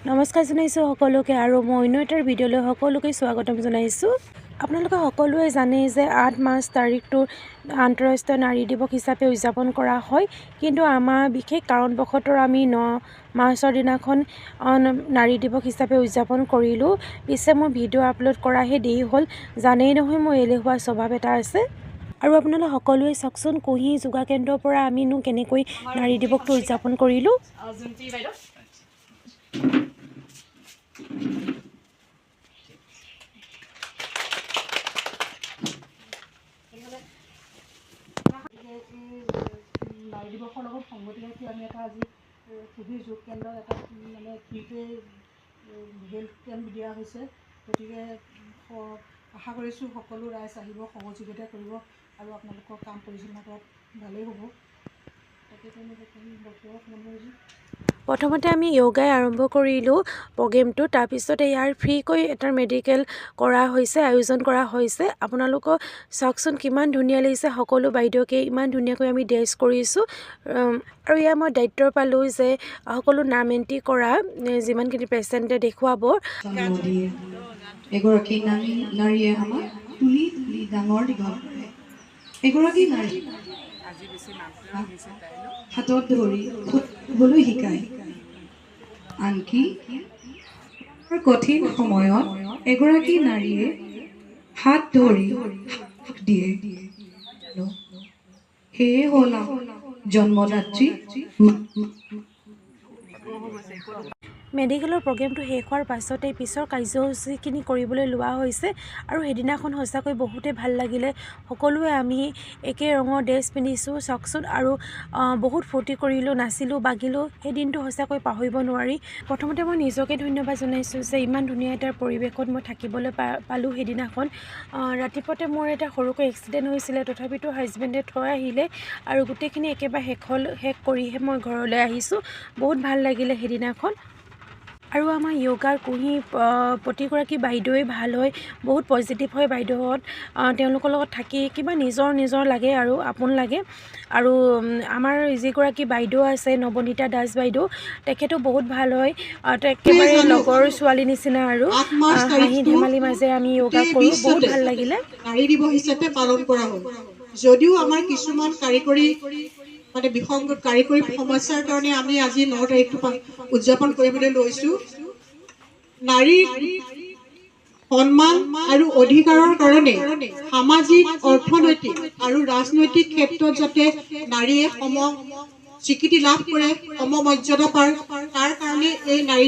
নমস্কাৰ জনাইছোঁ সকলোকে আৰু মই অন্য এটাৰ ভিডিঅ'লৈ সকলোকে স্বাগতম জনাইছোঁ। আপোনালোকে সকলোৱে জানে যে 8 মাৰ্চ তাৰিখটো আন্তঃৰাষ্ট্ৰীয় নাৰী দিৱস হিচাপে উদযাপন কৰা হয়, কিন্তু আমাৰ বিশেষ কাৰণবশতঃ আমি 9 মাৰ্চৰ দিনাখন নাৰী দিৱস হিচাপে উদযাপন কৰিলোঁ। পিছে মই ভিডিঅ' আপলোড কৰাহে দেৰি হ'ল, জানেই নহয় মোৰ এলেহুৱা স্বভাৱ এটা আছে। আৰু আপোনালোকে সকলোৱে চাওকচোন কুঁহি যোগা কেন্দ্ৰৰ পৰা আমিনো কেনেকৈ নাৰী দিৱসটো উদযাপন কৰিলোঁ। নাৰী দিৱসৰ লগত সংগতি ৰাখি আমি এটা আজি কুঁহি যোগ কেন্দ্ৰত এটা মানে ফ্ৰীকৈ হেল্থ কেম্প দিয়া হৈছে। গতিকে আশা কৰিছোঁ সকলো ৰাইজ আহিব, সহযোগিতা কৰিব আৰু আপোনালোকৰ কাম পৰিচালনা কৰাত ভালেই হ'ব। প্ৰথমতে আমি য়োগাই আৰম্ভ কৰিলোঁ প্ৰগ্ৰেমটো, তাৰপিছত ইয়াৰ ফ্ৰীকৈ এটা মেডিকেল কৰা হৈছে, আয়োজন কৰা হৈছে। আপোনালোকক চাওকচোন কিমান ধুনীয়া লাগিছে, সকলো বাইদেউকে ইমান ধুনীয়াকৈ আমি ড্ৰেছ কৰিছোঁ। আৰু ইয়াৰ মই দায়িত্ব পালোঁ যে সকলো নাম এণ্ট্ৰি কৰা, যিমানখিনি পেচেণ্টে দেখুৱাব। এগৰাকী নাৰীয়ে আমাক তুলি তুলি ডাঙৰ দীঘল কৰে। এগৰাকী নাৰী হাতত ধৰি ফুটবলৈ শিকায়, আনকি কঠিন সময়ত এগৰাকী নাৰীয়ে হাত ধৰি দিয়ে। সেয়ে হ'ল জন্মদাত্ৰী। মেডিকেলৰ প্ৰগ্ৰেমটো শেষ হোৱাৰ পাছতেই পিছৰ কাৰ্যসূচীখিনি কৰিবলৈ লোৱা হৈছে। আৰু সেইদিনাখন সঁচাকৈ বহুতেই ভাল লাগিলে। সকলোৱে আমি একে ৰঙৰ ড্ৰেছ পিন্ধিছোঁ চাওকচোন, আৰু বহুত ফূৰ্তি কৰিলোঁ, নাচিলোঁ, বাগিলোঁ। সেই দিনটো সঁচাকৈ পাহৰিব নোৱাৰি। প্ৰথমতে মই নিজকে ধন্যবাদ জনাইছোঁ যে ইমান ধুনীয়া এটা পৰিৱেশত মই থাকিবলৈ পালোঁ সেইদিনাখন। ৰাতিপুৱাতে মোৰ এটা সৰুকৈ এক্সিডেণ্ট হৈছিলে, তথাপিতো হাজবেণ্ডে থৈ আহিলে আৰু গোটেইখিনি একেবাৰে শেষ কৰিহে মই ঘৰলৈ আহিছোঁ। বহুত ভাল লাগিলে সেইদিনাখন। আৰু আমাৰ য়োগাৰ কুঁহি প্ৰতিগৰাকী বাইদেৱে ভাল হয়, বহুত পজিটিভ হয় বাইদেউহঁত। তেওঁলোকৰ লগত থাকি কিবা নিজৰ লাগে আৰু আপোন লাগে। আৰু আমাৰ যিগৰাকী বাইদেউ আছে নৱনীতা দাস বাইদেউ, তেখেতো বহুত ভাল হয়, একেবাৰে লগৰ ছোৱালী নিচিনা আৰু হাঁহি ধেমালি মাজেৰে আমি য়োগা কৰোঁ। বহুত ভাল লাগিলে। নাৰী দিৱস হিচাপে পালন কৰা হ'ল, যদিও আমাৰ কিছুমান কাৰিকৰী সমস্যাৰ কাৰণে আমি আজি 9 তাৰিখটো উদযাপন কৰিবলৈ লৈছোঁ। নাৰীৰ সন্মান আৰু অধিকাৰৰ কাৰণে সামাজিক, অৰ্থনৈতিক আৰু ৰাজনৈতিক ক্ষেত্ৰত যাতে নাৰীয়ে স্বীকৃতি লাভ কৰে, সমমৰ্যাদা পায়, তাৰ কাৰণে এই নাৰী